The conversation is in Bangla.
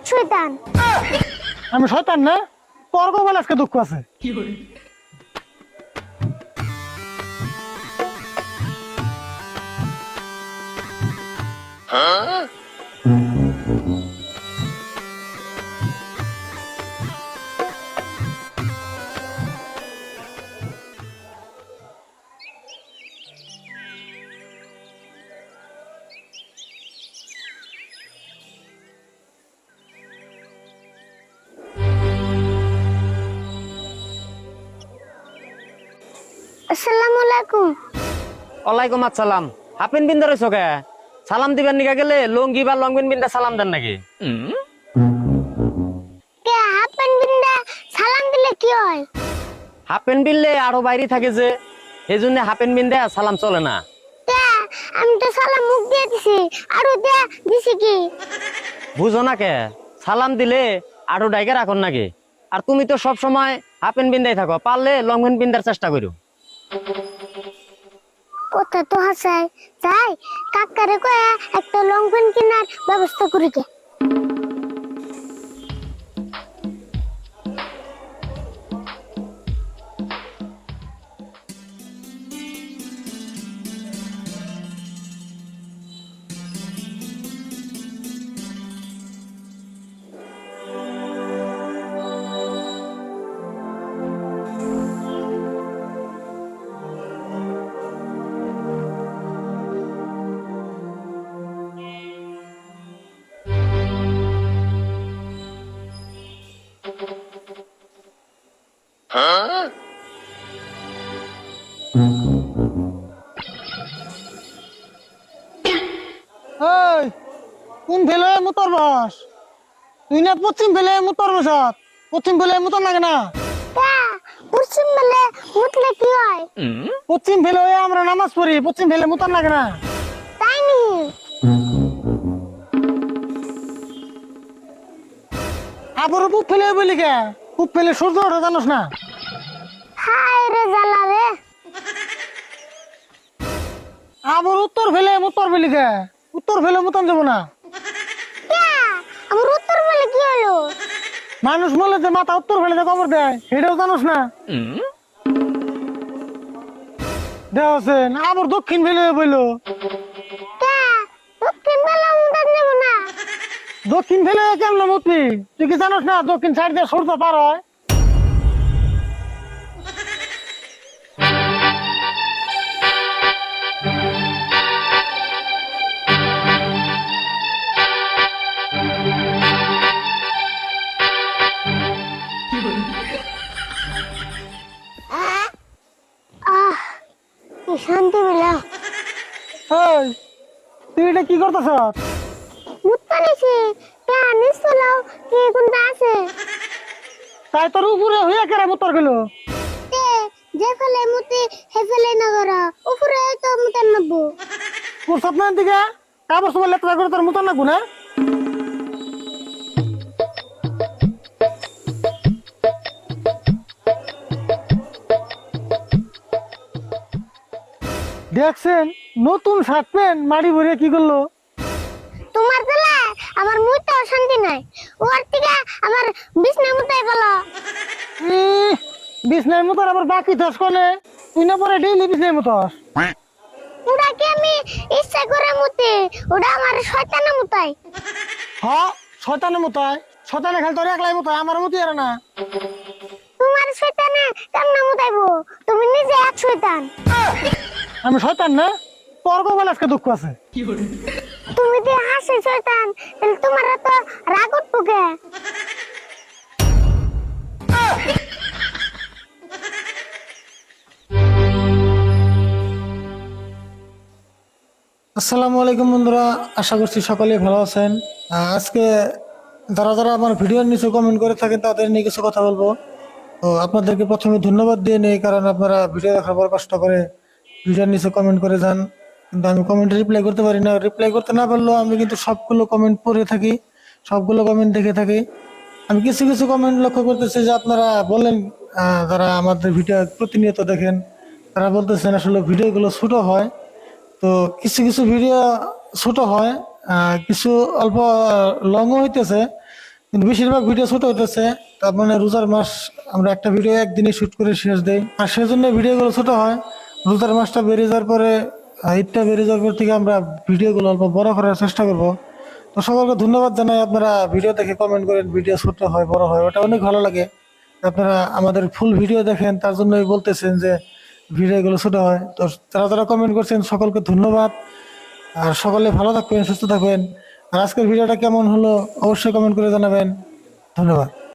আর শয়তান। আমি শয়তান না, তোর কপালে আজকে দুঃখ আছে। আসসালামু আলাইকুম। ওয়ালাইকুম আসসালাম। হাফিন বিন ধরেছো কে? সালাম দিবেন নিকা গেলে লঙ্গি বা লঙ্গিন বিনটা সালাম দেন নাকি? কে হাফ প্যান্ট বিন্দা সালাম দিলে কি হয়? হাফেন বিনলে আরো বাইরে থাকে যে, এই জন্য হাফেন বিন দেয়া সালাম চলে না। কে আমি তো সালাম মুখ দিয়ে দিছি, আরো দিয়ে দিছি কি? বুঝো না কে? সালাম দিলে আরো ডাইকে রাখুন নাকি? আর তুমি তো সব সময় হাফেন বিন্দাই থাকো, পারলে লঙ্গিন বিন্দার চেষ্টা করো। কথা তো হাসাই যাই, কাকারে কয়ে একটা লং প্যান্ট কেনার ব্যবস্থা করি কে। এই কোন ফেলে মুতর বস? তুই না পশ্চিম ফেলে মুতর বস, পশ্চিম ফেলে মুতর লাগে না? কে পশ্চিম বেলে মুতলে কি হয়? পশ্চিম ফেলে আমরা নামাজ পড়ি, পশ্চিম ফেলে মুতর লাগে না? তাই নি? আবার পুপ ফেলে বলি কে? পুপ ফেলে সূর্য ওঠে জানোস না? হায় রে জ্বালা রে। আবার উত্তর ফেলে মুতর বলি কে? উত্তর ফেলে মুতন যাবো না? কে আমার উত্তর বেলে কি হলো? মানুষ বলে যে মাথা উত্তর ফেলে যে কবর দেয়, সেটাও জানোস না? দেওয়াছেন আবার দক্ষিণ ফেলে বইলো। কে দক্ষিণ বেলা মুতার নেব না? দক্ষিণ ফেলে কেমন মুতবি? তুই কি জানোস না দক্ষিণ সাইড দিয়ে সূর্য পার হয়? আহ কি শান্তি পেলাম। এই তুই এটা কি করতেছ? মুততে নিছি, কে নিশ্চলাও কি কোনটা আছে? তাই তোর উপরে হইয়া কেরা মুতর গেল? তে যে ফেলে মুতি হে ফেলে না করা, উপরে তো মুতার নেব। তোর স্বপ্নের দিকে কাগজ তোমার লেখা করে তোর মুতর লাগবো না? দেখছেন নতুন শার্ট প্যান্ট মাড়ি ভরে কি করলো? তোমার দিলে আমার মুইতে শান্তি নাই, ওর থেকে আমার বিছনা মুতাই বলো। বিছনার মতর আবার বাকি দশ কোনে তুই না পরে ডেইলি বিছনার মতস? ওটা কি আমি ইচ্ছা করে মুতি, ওটা আমার শয়তানে মুতাই। হ্যাঁ শয়তানে মতায়, শয়তানে খালি তোর একলাই মতায়, আমার মতি আর না। তোমার শয়তানে কেমনে মুতাইবো? তুমি নিজে এক শয়তান। আমি শয়তান না, তোর কপালে আজকে দুঃখ আছে। তুমি যে হাসি শয়তান, তাহলে তোমার তো রাগ উঠবো কে? আসসালামু আলাইকুম বন্ধুরা, আশা করছি সকলেই ভালো আছেন। আজকে যারা যারা আমার ভিডিওর নিচে কমেন্ট করে থাকেন তাদের নিয়ে কিছু কথা বলবো। তো আপনাদেরকে প্রথমে ধন্যবাদ দিয়ে নেই, কারণ আপনারা ভিডিও দেখার পর কষ্ট করে ভিডিওর নিচে কমেন্ট করে যান, কিন্তু আমি কমেন্টে রিপ্লাই করতে পারি না। রিপ্লাই করতে না পারলেও আমি কিন্তু সবগুলো কমেন্ট পড়ে থাকি, সবগুলো কমেন্ট দেখে থাকি। আমি কিছু কিছু কমেন্ট লক্ষ্য করতেছি যে আপনারা বলেন, যারা আমাদের ভিডিও প্রতিনিয়ত দেখেন তারা বলতেছেন আসলে ভিডিওগুলো ছোট হয়। তো কিছু কিছু ভিডিও ছোট হয়, কিছু অল্প লংও হইতেছে। কিন্তু বেশিরভাগ ভিডিও ছোট হইতেছে, তার মানে রোজার মাস আমরা একটা ভিডিও একদিনে শুট করে শেষ দেই, আর সেজন্য ভিডিওগুলো ছোট হয়। রোজার মাসটা বেড়ে যাওয়ার পরে, ঈদটা বেড়ে যাওয়ার পর থেকে আমরা ভিডিওগুলো অল্প বড় করার চেষ্টা করব। তো সকলকে ধন্যবাদ জানাই, আপনারা ভিডিও দেখে কমেন্ট করেন, ভিডিও ছোট হয় বড় হয়, ওটা অনেক ভালো লাগে। আপনারা আমাদের ফুল ভিডিও দেখেন, তার জন্যই বলতেছেন যে ভিডিওগুলো ছোট হয়। তো যারা যারা কমেন্ট করছেন সকলকে ধন্যবাদ। আর সকলে ভালো থাকবেন, সুস্থ থাকবেন। আর আজকের ভিডিওটা কেমন হলো অবশ্যই কমেন্ট করে জানাবেন। ধন্যবাদ।